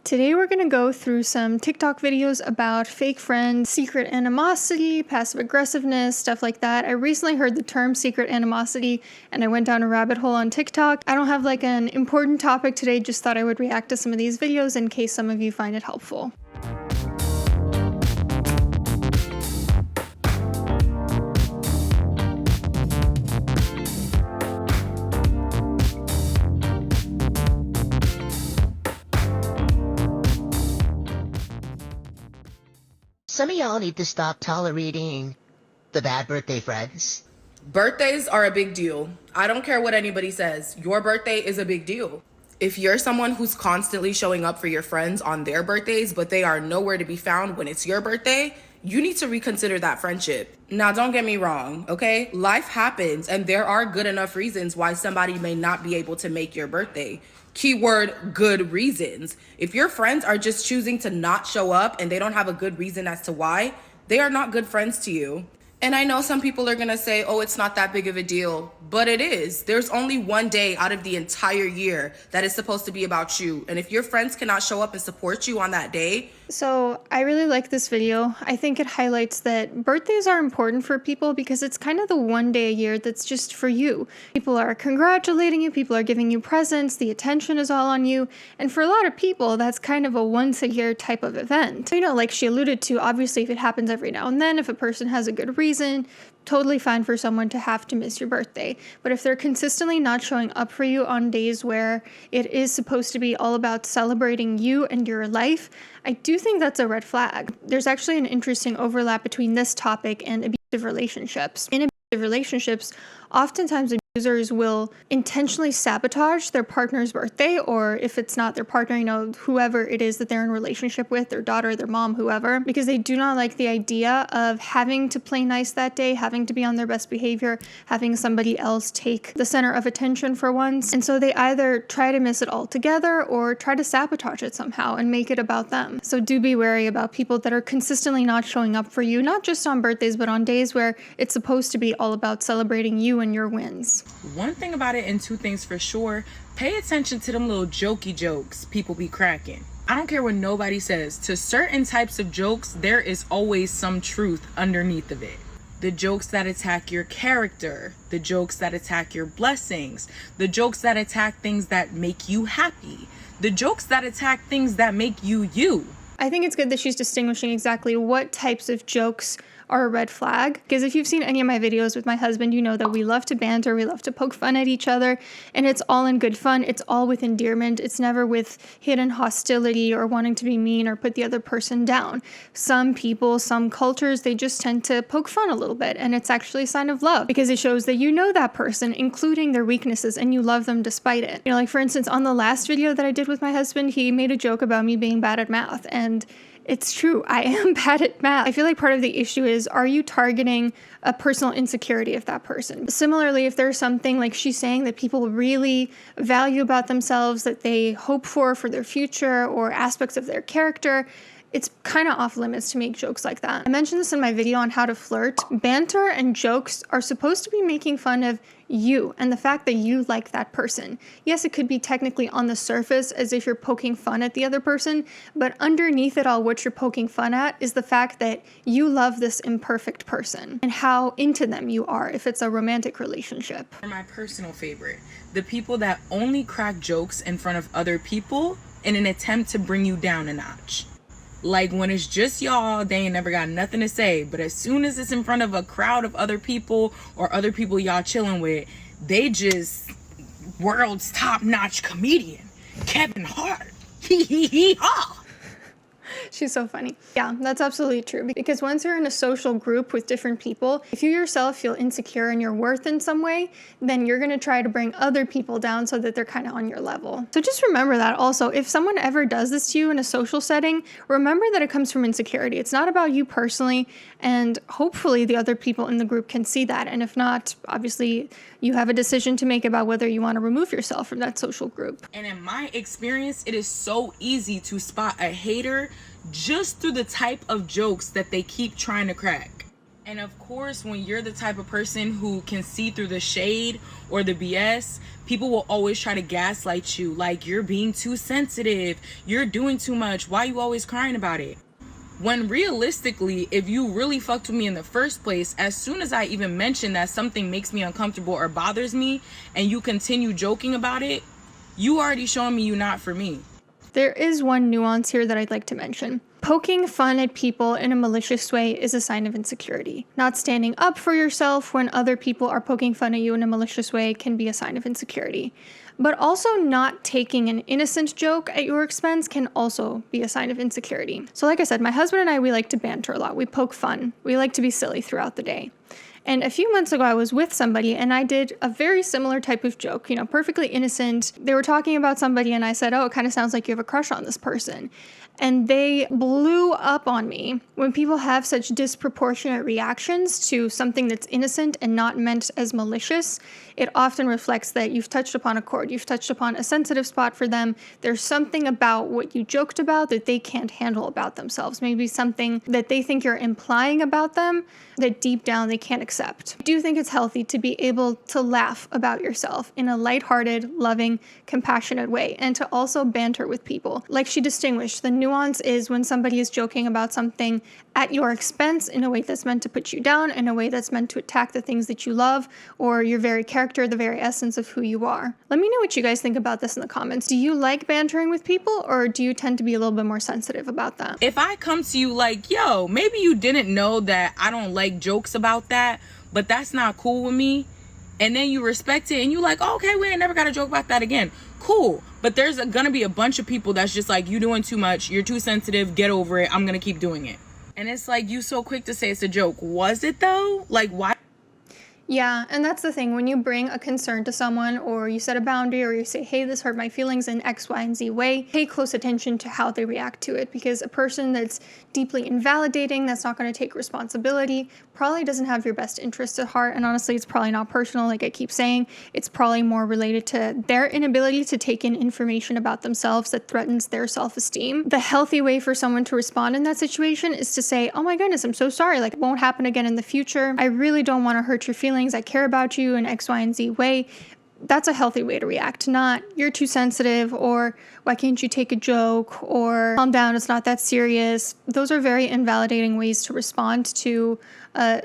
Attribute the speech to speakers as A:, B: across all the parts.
A: Today we're going to go through some TikTok videos about fake friends, secret animosity, passive aggressiveness, stuff like that. I recently heard the term secret animosity and I went down a rabbit hole on TikTok. I don't have like an important topic today, just thought I would react to some of these videos in case some of you find it helpful.
B: Some of y'all need to stop tolerating the bad birthday friends.
C: Birthdays are a big deal. I don't care what anybody says. Your birthday is a big deal. If you're someone who's constantly showing up for your friends on their birthdays, but they are nowhere to be found when it's your birthday, you need to reconsider that friendship. Now, don't get me wrong, okay? Life happens, and there are good enough reasons why somebody may not be able to make your birthday. Keyword, good reasons. If your friends are just choosing to not show up and they don't have a good reason as to why, they are not good friends to you. And I know some people are gonna say, oh, it's not that big of a deal, but it is. There's only one day out of the entire year that is supposed to be about you. And if your friends cannot show up and support you on that day.
A: So I really like this video. I think it highlights that birthdays are important for people because it's kind of the one day a year that's just for you. People are congratulating you, people are giving you presents, the attention is all on you. And for a lot of people, that's kind of a once a year type of event. You know, like she alluded to, obviously if it happens every now and then, if a person has a good reason, totally fine for someone to have to miss your birthday. But if they're consistently not showing up for you on days where it is supposed to be all about celebrating you and your life, I do think that's a red flag. There's actually an interesting overlap between this topic and abusive relationships. In abusive relationships, oftentimes abusers will intentionally sabotage their partner's birthday, or if it's not their partner, you know, whoever it is that they're in a relationship with, their daughter, their mom, whoever, because they do not like the idea of having to play nice that day, having to be on their best behavior, having somebody else take the center of attention for once. And so they either try to miss it altogether or try to sabotage it somehow and make it about them. So do be wary about people that are consistently not showing up for you, not just on birthdays, but on days where it's supposed to be all about celebrating you and your wins.
D: One thing about it, and two things for sure, pay attention to them little jokey jokes people be cracking. I don't care what nobody says. To certain types of jokes, there is always some truth underneath of it. The jokes that attack your character, the jokes that attack your blessings, the jokes that attack things that make you happy, the jokes that attack things that make you you.
A: I think it's good that she's distinguishing exactly what types of jokes are a red flag, because if you've seen any of my videos with my husband, you know that we love to banter, we love to poke fun at each other, and it's all in good fun. It's all with endearment. It's never with hidden hostility or wanting to be mean or put the other person down. Some people, some cultures, they just tend to poke fun a little bit, and it's actually a sign of love because it shows that you know that person, including their weaknesses, and you love them despite it. You know, like for instance, on the last video that I did with my husband, he made a joke about me being bad at math, and it's true, I am bad at math. I feel like part of the issue is, are you targeting a personal insecurity of that person? Similarly, if there's something like she's saying that people really value about themselves, that they hope for their future or aspects of their character, it's kind of off limits to make jokes like that. I mentioned this in my video on how to flirt. Banter and jokes are supposed to be making fun of you and the fact that you like that person. Yes, it could be technically on the surface as if you're poking fun at the other person, but underneath it all, what you're poking fun at is the fact that you love this imperfect person and how into them you are if it's a romantic relationship.
D: My personal favorite, the people that only crack jokes in front of other people in an attempt to bring you down a notch. Like when it's just y'all, they ain't never got nothing to say. But as soon as it's in front of a crowd of other people or other people y'all chilling with, they just world's top-notch comedian, Kevin Hart. Ha.
A: She's so funny. Yeah, that's absolutely true. Because once you're in a social group with different people, if you yourself feel insecure in your worth in some way, then you're going to try to bring other people down so that they're kind of on your level. So just remember that also. If someone ever does this to you in a social setting, remember that it comes from insecurity. It's not about you personally, and hopefully the other people in the group can see that. And if not, obviously you have a decision to make about whether you want to remove yourself from that social group.
D: And in my experience, it is so easy to spot a hater just through the type of jokes that they keep trying to crack. And of course, when you're the type of person who can see through the shade or the BS, people will always try to gaslight you. Like, you're being too sensitive. You're doing too much. Why are you always crying about it? When realistically, if you really fucked with me in the first place, as soon as I even mention that something makes me uncomfortable or bothers me, and you continue joking about it, you already showing me you're not for me.
A: There is one nuance here that I'd like to mention. Poking fun at people in a malicious way is a sign of insecurity. Not standing up for yourself when other people are poking fun at you in a malicious way can be a sign of insecurity. But also not taking an innocent joke at your expense can also be a sign of insecurity. So like I said, my husband and I, we like to banter a lot. We poke fun. We like to be silly throughout the day. And a few months ago, I was with somebody and I did a very similar type of joke, perfectly innocent. They were talking about somebody and I said, oh, it kind of sounds like you have a crush on this person. And they blew up on me. When people have such disproportionate reactions to something that's innocent and not meant as malicious, it often reflects that you've touched upon a chord, you've touched upon a sensitive spot for them. There's something about what you joked about that they can't handle about themselves. Maybe something that they think you're implying about them that deep down they can't accept. I do think it's healthy to be able to laugh about yourself in a lighthearted, loving, compassionate way, and to also banter with people. Like she distinguished, the nuance is when somebody is joking about something at your expense in a way that's meant to put you down, in a way that's meant to attack the things that you love, or your very character, the very essence of who you are. Let me know what you guys think about this in the comments. Do you like bantering with people, or do you tend to be a little bit more sensitive about that?
D: If I come to you like, yo, maybe you didn't know that I don't like jokes about that, but that's not cool with me, and then you respect it and you like, oh, okay, we ain't never got to joke about that again, cool. But there's gonna be a bunch of people that's just like, you doing too much, you're too sensitive, get over it, I'm gonna keep doing it. And it's like, you so quick to say it's a joke. Was it though? Like, why?
A: Yeah, and that's the thing. When you bring a concern to someone, or you set a boundary, or you say, hey, this hurt my feelings in X, Y, and Z way, pay close attention to how they react to it, because a person that's deeply invalidating, that's not going to take responsibility, probably doesn't have your best interests at heart. And honestly, it's probably not personal, like I keep saying. It's probably more related to their inability to take in information about themselves that threatens their self-esteem. The healthy way for someone to respond in that situation is to say, oh my goodness, I'm so sorry, like it won't happen again in the future. I really don't want to hurt your feelings. I care about you in X, Y, and Z way. That's a healthy way to react, not you're too sensitive, or why can't you take a joke, or calm down, it's not that serious. Those are very invalidating ways to respond to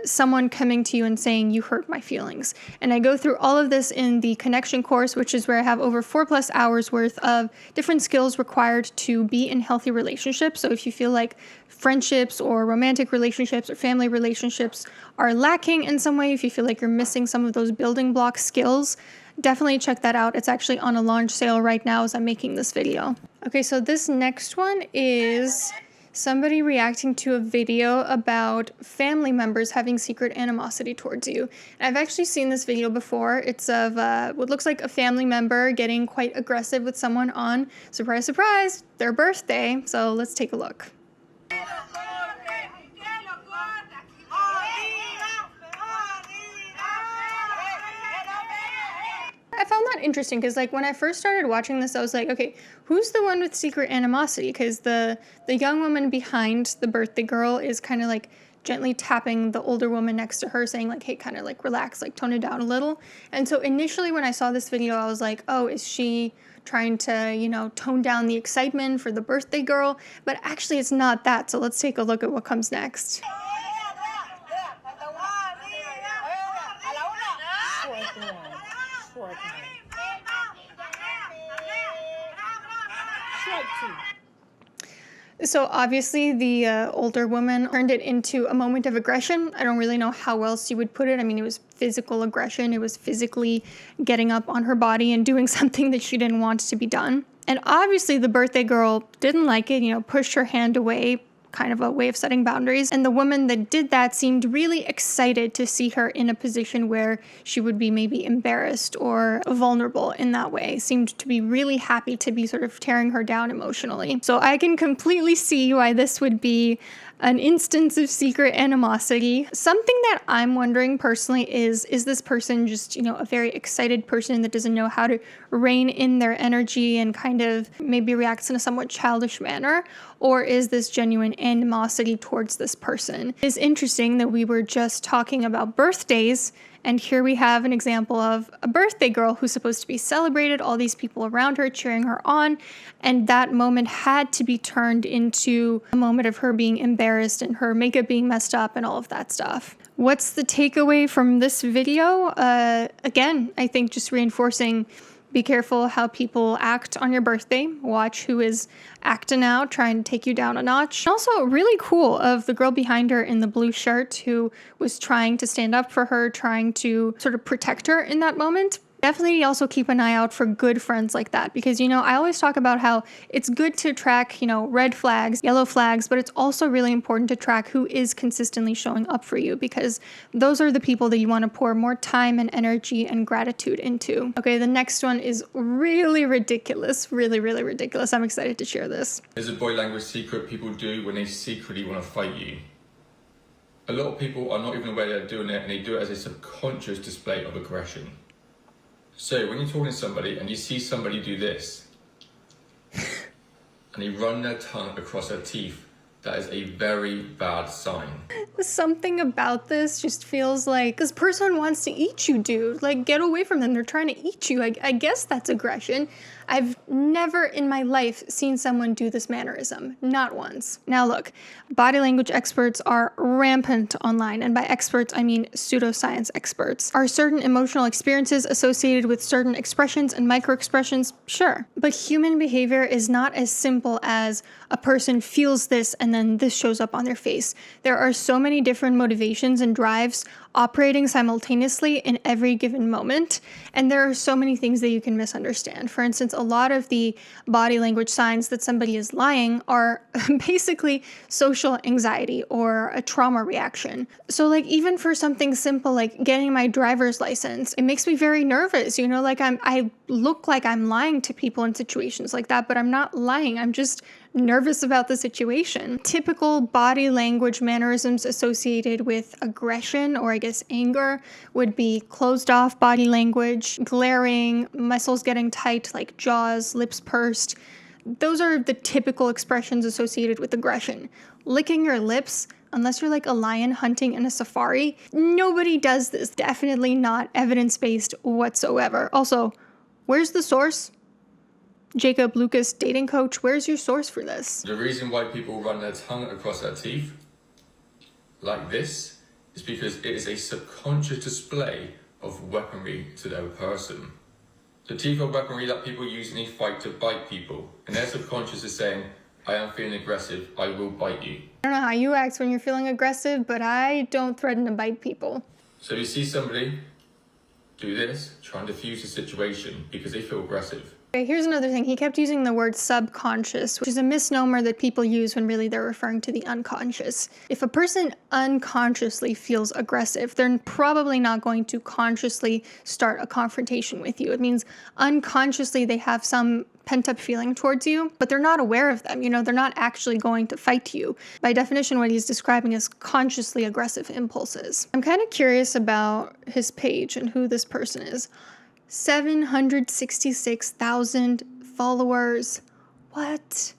A: someone coming to you and saying you hurt my feelings. And I go through all of this in the connection course, which is where I have over 4+ hours worth of different skills required to be in healthy relationships. So if you feel like friendships or romantic relationships or family relationships are lacking in some way, if you feel like you're missing some of those building block skills, definitely check that out. It's actually on a launch sale right now as I'm making this video. Okay, so this next one is somebody reacting to a video about family members having secret animosity towards you. And I've actually seen this video before. It's of what looks like a family member getting quite aggressive with someone on, surprise, surprise, their birthday. So let's take a look. I found that interesting because, like, when I first started watching this, I was like, okay, who's the one with secret animosity? Because the young woman behind the birthday girl is kind of like gently tapping the older woman next to her, saying like, hey, kind of like relax, like tone it down a little. And so initially when I saw this video, I was like, oh, is she trying to, tone down the excitement for the birthday girl? But actually it's not that. So let's take a look at what comes next. So obviously the older woman turned it into a moment of aggression. I don't really know how else you would put it. I mean, it was physical aggression. It was physically getting up on her body and doing something that she didn't want to be done. And obviously the birthday girl didn't like it, pushed her hand away, kind of a way of setting boundaries. And the woman that did that seemed really excited to see her in a position where she would be maybe embarrassed or vulnerable in that way. Seemed to be really happy to be sort of tearing her down emotionally. So I can completely see why this would be an instance of secret animosity. Something that I'm wondering personally is this person just, a very excited person that doesn't know how to rein in their energy and kind of maybe reacts in a somewhat childish manner? Or is this genuine animosity towards this person? It's interesting that we were just talking about birthdays, and here we have an example of a birthday girl who's supposed to be celebrated, all these people around her cheering her on, and that moment had to be turned into a moment of her being embarrassed and her makeup being messed up and all of that stuff. What's the takeaway from this video? Again, I think just reinforcing, be careful how people act on your birthday. Watch who is acting out, trying to take you down a notch. Also, really cool of the girl behind her in the blue shirt who was trying to stand up for her, trying to sort of protect her in that moment. Definitely also keep an eye out for good friends like that because, I always talk about how it's good to track, red flags, yellow flags, but it's also really important to track who is consistently showing up for you because those are the people that you want to pour more time and energy and gratitude into. Okay, the next one is really ridiculous, really, really ridiculous. I'm excited to share this.
E: There's a body language secret people do when they secretly want to fight you. A lot of people are not even aware they're doing it and they do it as a subconscious display of aggression. So when you're talking to somebody and you see somebody do this, and they run their tongue across their teeth, that is a very bad sign.
A: Something about this just feels like this person wants to eat you, dude. Like, get away from them. They're trying to eat you. I guess that's aggression. I've never in my life seen someone do this mannerism. Not once. Now look, body language experts are rampant online. And by experts, I mean pseudoscience experts. Are certain emotional experiences associated with certain expressions and microexpressions? Sure. But human behavior is not as simple as a person feels this and then this shows up on their face. There are so many different motivations and drives operating simultaneously in every given moment. And there are so many things that you can misunderstand. For instance, a lot of the body language signs that somebody is lying are basically social anxiety or a trauma reaction. So like even for something simple like getting my driver's license, it makes me very nervous. I look like I'm lying to people in situations like that, but I'm not lying. I'm just nervous about the situation. Typical body language mannerisms associated with aggression or I guess anger would be closed off body language, glaring, muscles getting tight like jaws, lips pursed. Those are the typical expressions associated with aggression. Licking your lips, unless you're like a lion hunting in a safari, nobody does this. Definitely not evidence-based whatsoever. Also, where's the source? Jacob Lucas, dating coach, where's your source for this?
E: The reason why people run their tongue across their teeth like this is because it is a subconscious display of weaponry to their person. The teeth are weaponry that people use in a fight to bite people, and their subconscious is saying, I am feeling aggressive, I will bite you.
A: I don't know how you act when you're feeling aggressive, but I don't threaten to bite people.
E: So you see somebody do this, try and diffuse the situation because they feel aggressive.
A: Okay, here's another thing. He kept using the word subconscious, which is a misnomer that people use when really they're referring to the unconscious. If a person unconsciously feels aggressive, they're probably not going to consciously start a confrontation with you. It means unconsciously they have some pent-up feeling towards you, but they're not aware of them. They're not actually going to fight you. By definition, what he's describing is consciously aggressive impulses. I'm kind of curious about his page and who this person is. 766,000 followers. What?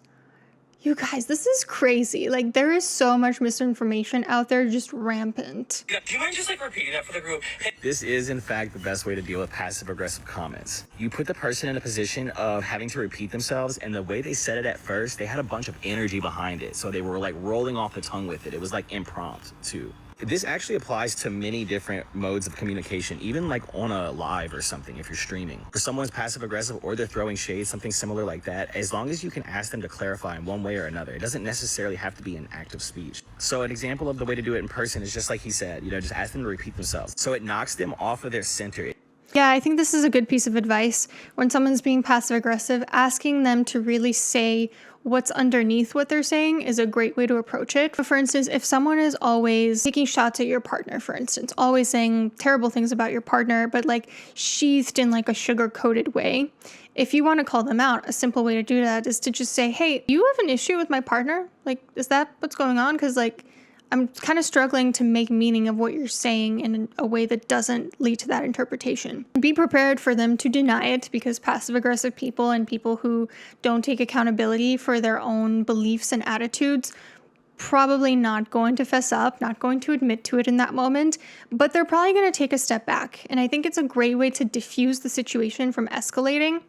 A: You guys, this is crazy. Like, there is so much misinformation out there, just rampant.
F: Do you mind just repeating that for the group? This is in fact the best way to deal with passive-aggressive comments. You put the person in a position of having to repeat themselves, and the way they said it at first, they had a bunch of energy behind it. So they were like rolling off the tongue with it. It was like impromptu too. This actually applies to many different modes of communication, even like on a live or something if you're streaming. If someone's passive aggressive or they're throwing shade, something similar like that, as long as you can ask them to clarify in one way or another, it doesn't necessarily have to be an act of speech. So an example of the way to do it in person is just like he said, just ask them to repeat themselves. So it knocks them off of their center.
A: Yeah, I think this is a good piece of advice. When someone's being passive aggressive, asking them to really say what's underneath what they're saying is a great way to approach it. For instance, if someone is always taking shots at your partner, for instance, always saying terrible things about your partner, but like sheathed in like a sugar-coated way, if you want to call them out, a simple way to do that is to just say, hey, you have an issue with my partner? Like, is that what's going on? Because, like, I'm kind of struggling to make meaning of what you're saying in a way that doesn't lead to that interpretation. Be prepared for them to deny it, because passive-aggressive people and people who don't take accountability for their own beliefs and attitudes probably not going to fess up, not going to admit to it in that moment, but they're probably going to take a step back. And I think it's a great way to diffuse the situation from escalating.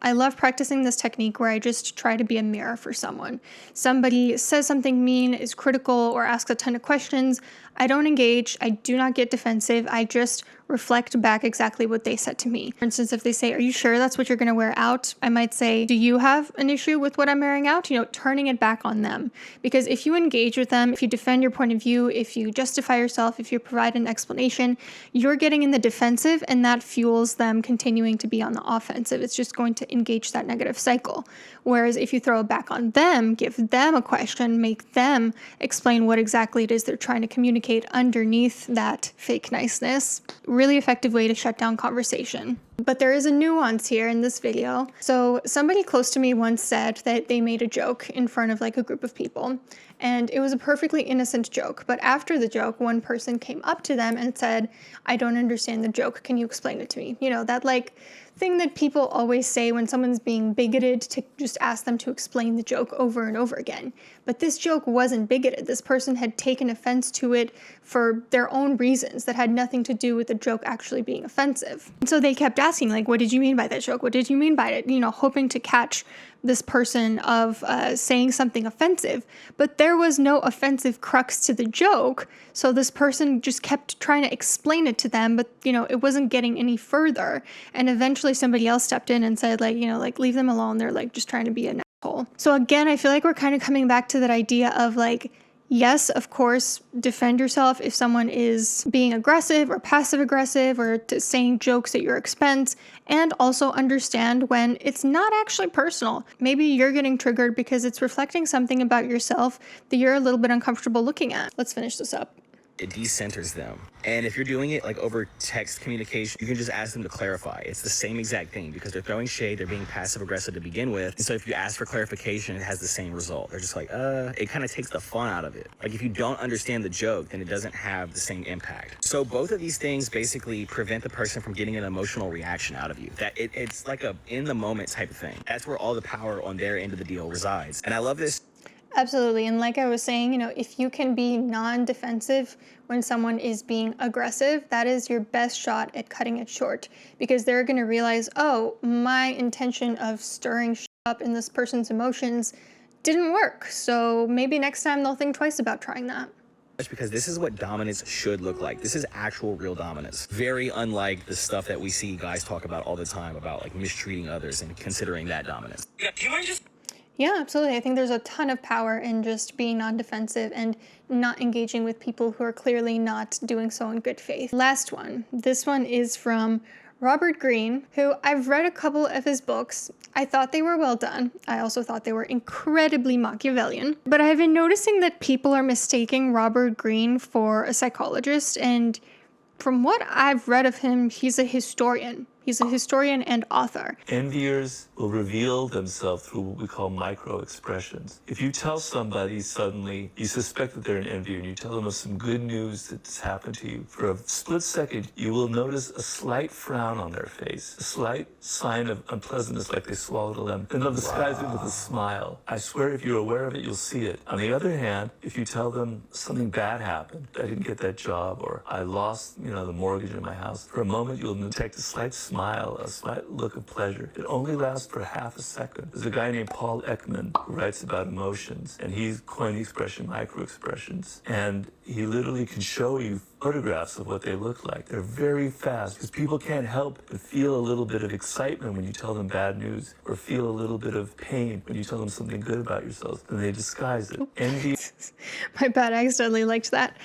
A: I love practicing this technique where I just try to be a mirror for someone. Somebody says something mean, is critical, or asks a ton of questions. I don't engage. I do not get defensive. I just reflect back exactly what they said to me. For instance, if they say, are you sure that's what you're going to wear out? I might say, do you have an issue with what I'm wearing out? You know, turning it back on them. Because if you engage with them, if you defend your point of view, if you justify yourself, if you provide an explanation, you're getting in the defensive, and that fuels them continuing to be on the offensive. It's just going to engage that negative cycle. Whereas if you throw it back on them, give them a question, make them explain what exactly it is they're trying to communicate underneath that fake niceness, really effective way to shut down conversation. But there is a nuance here in this video. So somebody close to me once said that they made a joke in front of like a group of people, and it was a perfectly innocent joke. But after the joke, one person came up to them and said, I don't understand the joke. Can you explain it to me? You know, that like thing that people always say when someone's being bigoted, to just ask them to explain the joke over and over again. But this joke wasn't bigoted. This person had taken offense to it for their own reasons that had nothing to do with the joke actually being offensive. And so they kept asking, like, what did you mean by that joke? What did you mean by it? You know, hoping to catch this person of saying something offensive, but there was no offensive crux to the joke. So this person just kept trying to explain it to them, but you know, it wasn't getting any further. And eventually somebody else stepped in and said, like, you know, like, leave them alone. They're like just trying to be an asshole. So again, I feel like we're kind of coming back to that idea of like, yes, of course, defend yourself if someone is being aggressive or passive-aggressive or saying jokes at your expense, and also understand when it's not actually personal. Maybe you're getting triggered because it's reflecting something about yourself that you're a little bit uncomfortable looking at. Let's finish this up.
F: It decenters them. And if you're doing it like over text communication, you can just ask them to clarify. It's the same exact thing, because they're throwing shade, they're being passive aggressive to begin with. And so if you ask for clarification, it has the same result. They're just like, it kind of takes the fun out of it. Like if you don't understand the joke, then it doesn't have the same impact. So both of these things basically prevent the person from getting an emotional reaction out of you. That it's like a in the moment type of thing. That's where all the power on their end of the deal resides. And I love this.
A: Absolutely. And like I was saying, you know, if you can be non-defensive when someone is being aggressive, that is your best shot at cutting it short, because they're going to realize, oh, my intention of stirring up in this person's emotions didn't work. So maybe next time they'll think twice about trying that.
F: Because this is what dominance should look like. This is actual real dominance. Very unlike the stuff that we see guys talk about all the time about like mistreating others and considering that dominance.
A: Yeah, absolutely. I think there's a ton of power in just being non-defensive and not engaging with people who are clearly not doing so in good faith. Last one. This one is from Robert Greene, who I've read a couple of his books. I thought they were well done. I also thought they were incredibly Machiavellian. But I've been noticing that people are mistaking Robert Greene for a psychologist, and from what I've read of him, he's a historian. He's a historian and author.
G: Enviers will reveal themselves through what we call microexpressions. If you tell somebody suddenly, you suspect that they're an envier, and you tell them of some good news that's happened to you, for a split second, you will notice a slight frown on their face, a slight sign of unpleasantness, like they swallowed a lemon, and they'll disguise it with a smile. I swear if you're aware of it, you'll see it. On the other hand, if you tell them something bad happened, I didn't get that job, or I lost, the mortgage in my house, for a moment you'll detect a slight smile, a slight look of pleasure. It only lasts for half a second. There's a guy named Paul Ekman who writes about emotions, and he's coined the expression microexpressions. And he literally can show you photographs of what they look like. They're very fast, because people can't help but feel a little bit of excitement when you tell them bad news, or feel a little bit of pain when you tell them something good about yourself. Then they disguise it. Envy.
A: My bad, I accidentally liked that.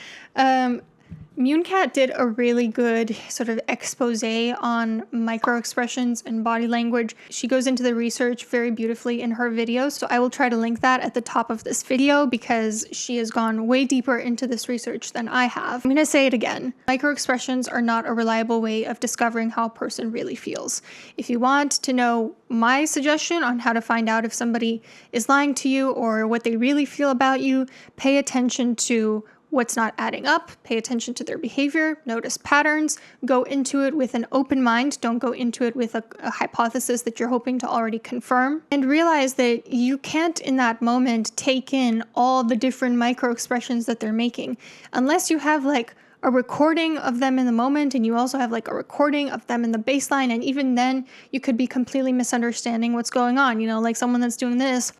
A: Munecat did a really good sort of expose on microexpressions and body language. She goes into the research very beautifully in her videos, so I will try to link that at the top of this video because she has gone way deeper into this research than I have. I'm going to say it again. Microexpressions are not a reliable way of discovering how a person really feels. If you want to know my suggestion on how to find out if somebody is lying to you or what they really feel about you, pay attention to what's not adding up, pay attention to their behavior, notice patterns, go into it with an open mind, don't go into it with a hypothesis that you're hoping to already confirm, and realize that you can't in that moment take in all the different micro expressions that they're making, unless you have like a recording of them in the moment and you also have like a recording of them in the baseline, and even then you could be completely misunderstanding what's going on. Like someone that's doing this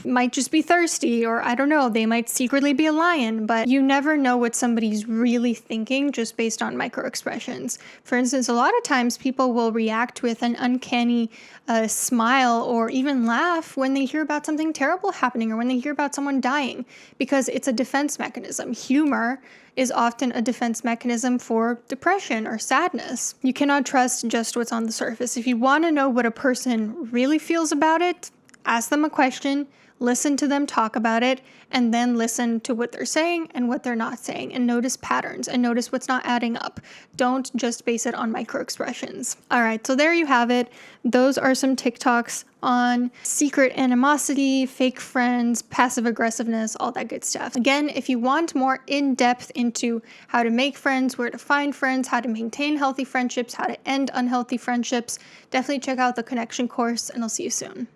A: might just be thirsty, or I don't know, they might secretly be a lion, but you never know what somebody's really thinking just based on micro expressions. For instance, a lot of times people will react with an uncanny smile or even laugh when they hear about something terrible happening or when they hear about someone dying, because it's a defense mechanism. Humor is often a defense mechanism for depression or sadness. You cannot trust just what's on the surface. If you want to know what a person really feels about it, ask them a question, listen to them talk about it, and then listen to what they're saying and what they're not saying, and notice patterns and notice what's not adding up. Don't just base it on micro expressions. All right, so there you have it. Those are some TikToks on secret animosity, fake friends, passive aggressiveness, all that good stuff. Again, if you want more in-depth into how to make friends, where to find friends, how to maintain healthy friendships, how to end unhealthy friendships, definitely check out the Connection course, and I'll see you soon.